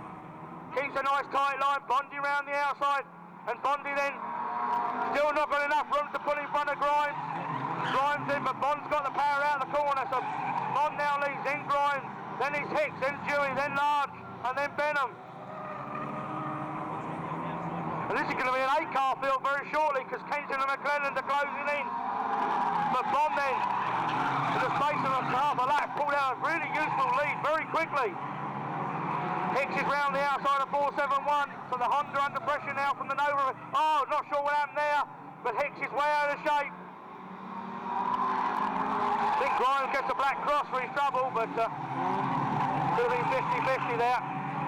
Keeps a nice tight line. Bondi round the outside. And Bondi then still not got enough room to put in front of Grimes. Grimes in, but Bond's got the power out of the corner. So Bond now leads, then Grimes, then it's Hicks, then Dewey, then Large, and then Benham. And this is going to be an 8-car field very shortly because Kenton and McClelland are closing in. But Bond then, in the space of half a lap, pulled out a really useful lead very quickly. Hicks is round the outside of 471, so the Honda under pressure now from the Nova. Oh, not sure what happened there, but Hicks is way out of shape. I think Grimes gets a black cross for his trouble, but could have been 50-50 there.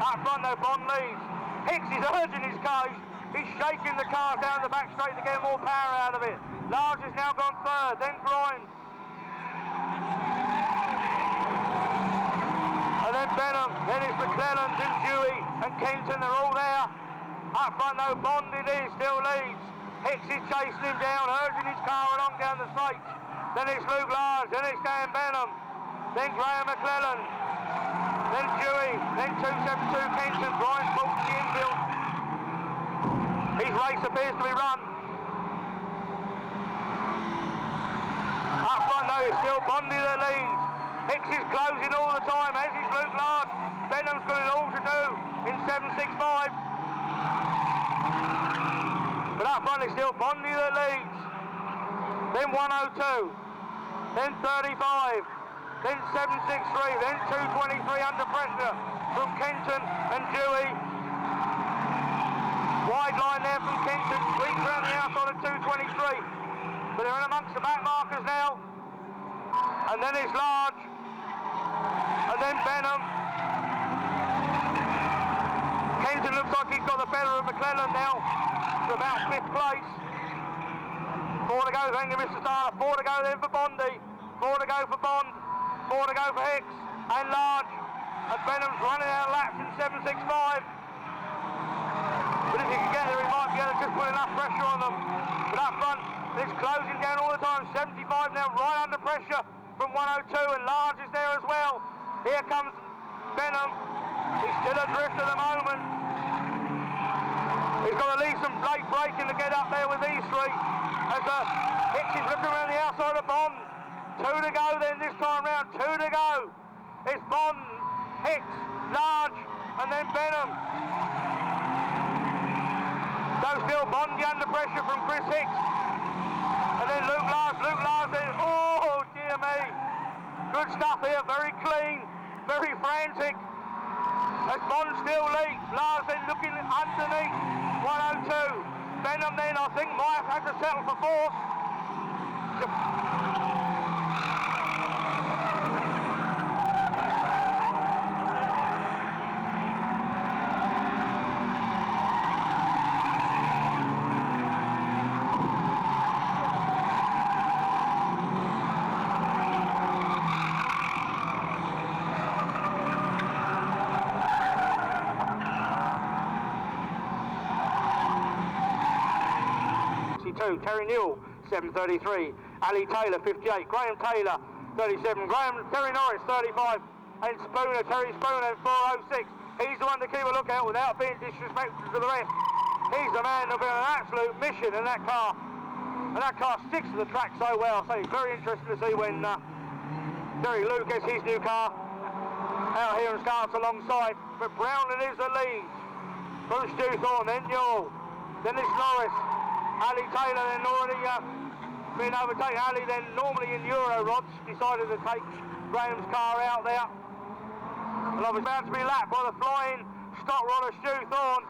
Up front though, Bond leads. Hicks is urging his car. He's shaking the car down the back straight to get more power out of it. Large has now gone third, then Grimes. And then Benham, then it's McClelland and Dewey and Kenton, they're all there. Up front though, Bond it is, still leads. Hicks is chasing him down, urging his car along down the straight. Then it's Luke Large, then it's Dan Benham, then Graham McClelland, then Dewey, then 272 Kenton, Grimes pulls the infield. His race appears to be run. Up front though, it's still Bondi that leads. Hicks is closing all the time, as is Luke Large. Benham's got it all to do in 765. But up front it's still Bondi that leads. Then 102, then 35, then 763, then 223 under pressure from Kenton and Dewey. Wide line there from Kenton, sweeps around the outside of 223. But they're in amongst the back markers now. And then it's Large. And then Benham. Kenton looks like he's got the better of McClelland now. To about 5th place. 4 to go, thank you Mr. Starler. 4 to go then for Bondi. 4 to go for Bond. 4 to go for Hicks. And Large. And Benham's running out of laps in 765. But if he can get there, he might be able to just put enough pressure on them. But up front, it's closing down all the time. 75 now, right under pressure from 102, and Large is there as well. Here comes Benham. He's still adrift at the moment. He's got to leave some late braking to get up there with these three. As Hicks is looking around the outside of Bond. 2 to go then this time round. 2 to go. It's Bond, Hicks, Large, and then Benham. So still Bondi under pressure from Chris Hicks. And then Luke Large then, oh dear me. Good stuff here, very clean, very frantic. As Bond still leads, Large then looking underneath 102. Benham then I think might have to settle for 4th. 62. Terry Newell, 7:33. Ali Taylor, 58. Graham Taylor, 37. Terry Norris, 35. And Spooner, Terry Spooner, 4:06. He's the one to keep a lookout without being disrespectful to the rest. He's the man who'll be an absolute mission in that car. And that car sticks to the track so well. So it's very interesting to see when Terry Lou gets his new car out here and starts alongside. But Brownland is the lead. Bruce Dewthorne, then Newell, then it's Norris. Ali Taylor then already been overtaken. Ali then normally in Euro rods decided to take Graham's car out there. And I was about to be lapped by the flying stock rodder Stu Thorne.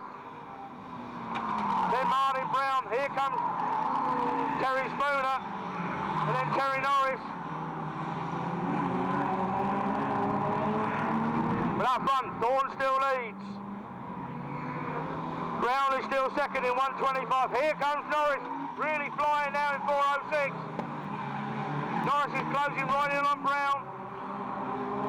Then Martin Brown, here comes Terry Spooner, and then Terry Norris. But up front, Thorne still leads. Brown is still second in 1:25. Here comes Norris, really flying now in 4:06. Norris is closing right in on Brown.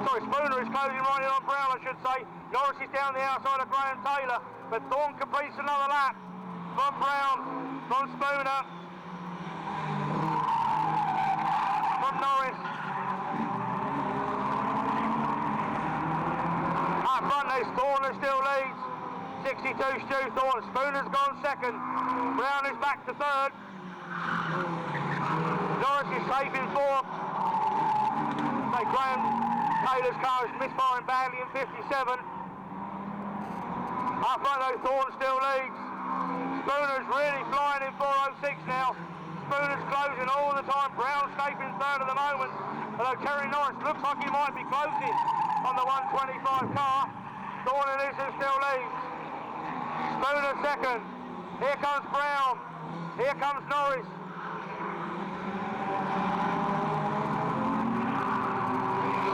Sorry, Spooner is closing right in on Brown, I should say. Norris is down the outside of Graham Taylor, but Thorne completes another lap from Brown, from Spooner, from Norris. Up front, there's Thorne who still leads. 62 Stu Thorne. Spooner's gone second. Brown is back to third. Norris is safe in fourth. Graham Taylor's car is misfiring badly in 57. Up front though, Thorne still leads. Spooner's really flying in 4:06 now. Spooner's closing all the time. Brown's scraping third at the moment. Although Terry Norris looks like he might be closing on the 1:25 car. Thorne and Issa still leads. Spooner second. Here comes Brown. Here comes Norris.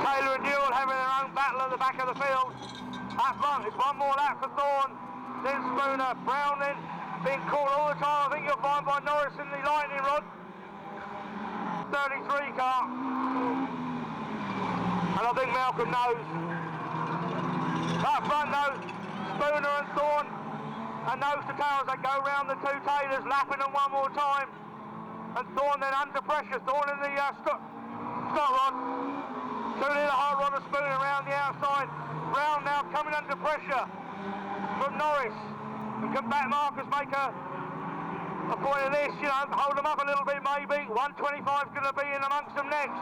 Taylor and Newell having their own battle at the back of the field. Up front, it's one more lap for Thorne. Then Spooner. Brown then being caught all the time. I think you'll find by Norris in the lightning rod. 33 car. And I think Malcolm knows. Up front though, Spooner and Thorne. And nose to tail as they go round the two Taylors, lapping them one more time. And Thorne then under pressure. Thorne in the stop rod. Two in the hot rod of Spooner around the outside. Brown now coming under pressure from Norris. And can back Marcus make a point of this, you know, hold them up a little bit maybe. 1:25 is going to be in amongst them next.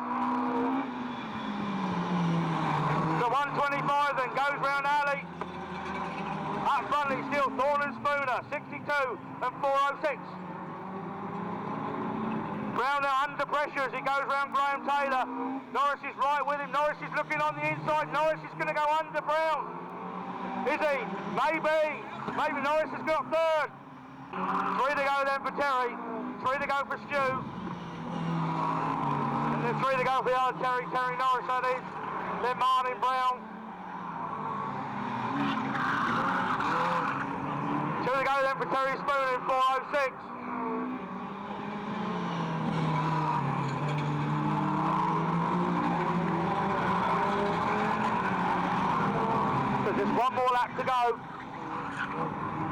So 1:25 then goes round Ali. Up front it's still Thorne and Spooner, 62 and 4:06. Brown now under pressure as he goes round Graham Taylor. Norris is right with him. Norris is looking on the inside. Norris is going to go under Brown. Is he? Maybe. Maybe Norris has got third. 3 to go then for Terry. 3 to go for Stu. And then 3 to go for the other Terry Norris, that is. Then Martin Brown. 2 to go then for Terry Spooner in 4:06. Just one more lap to go.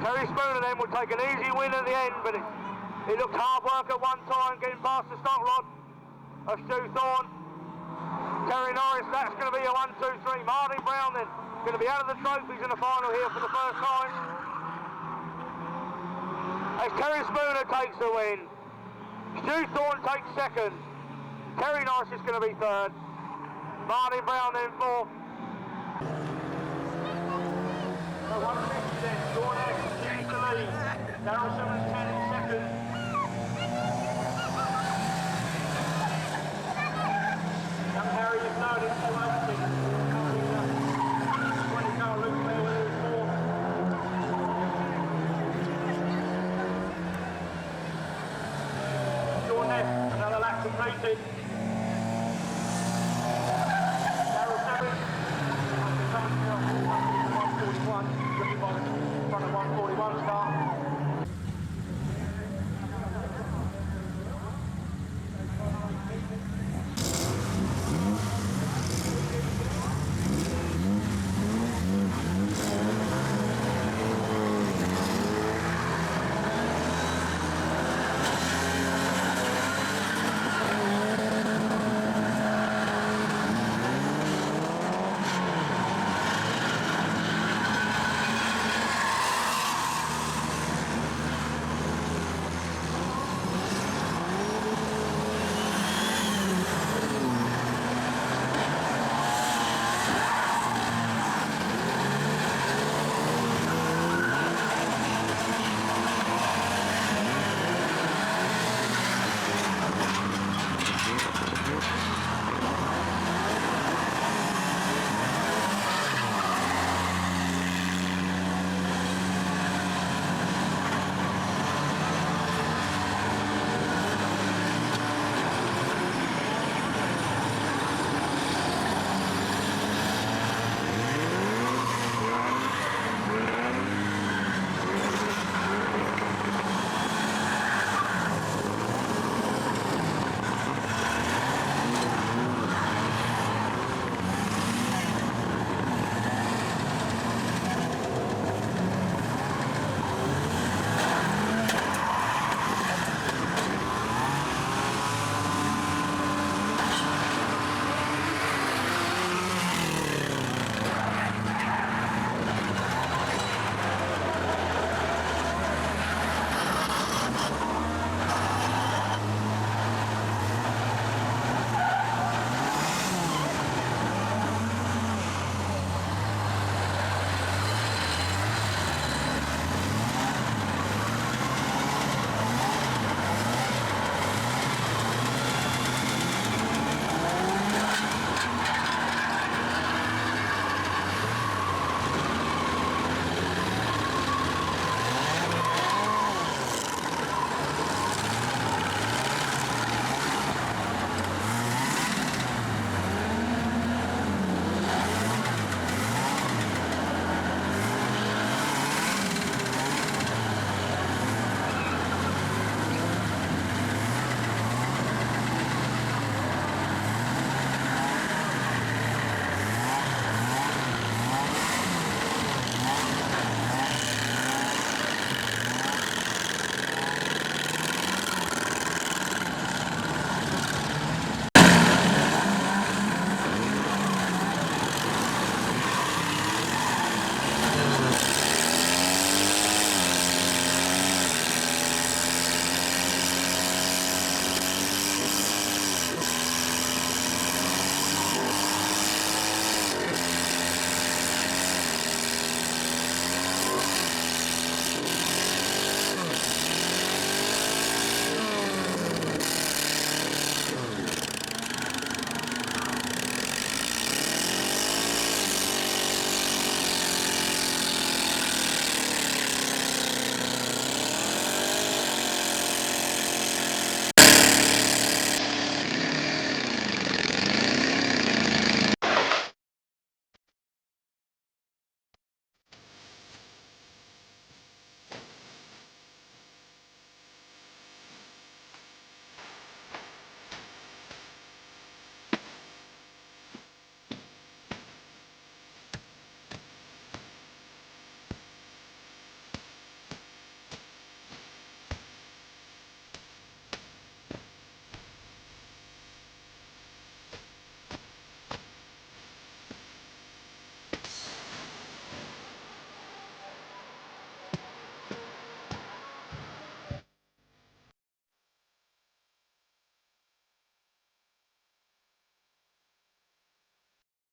Terry Spooner then will take an easy win at the end, but it looked hard work at one time, getting past the stock rod of Stu Thorne. Terry Norris, that's going to be a 1, 2, 3. Martin Brown then, going to be out of the trophies in the final here for the first time. As Terry Spooner takes the win. Stu Thorne takes second. Terry Norris is going to be third. Martin Brown then fourth. So 150 then, Sean X continues to lead. Darryl Simmons 10 in second. Young Harry is third in 2:06. 20 car Luke there with his fourth. Sean X, another lap completed.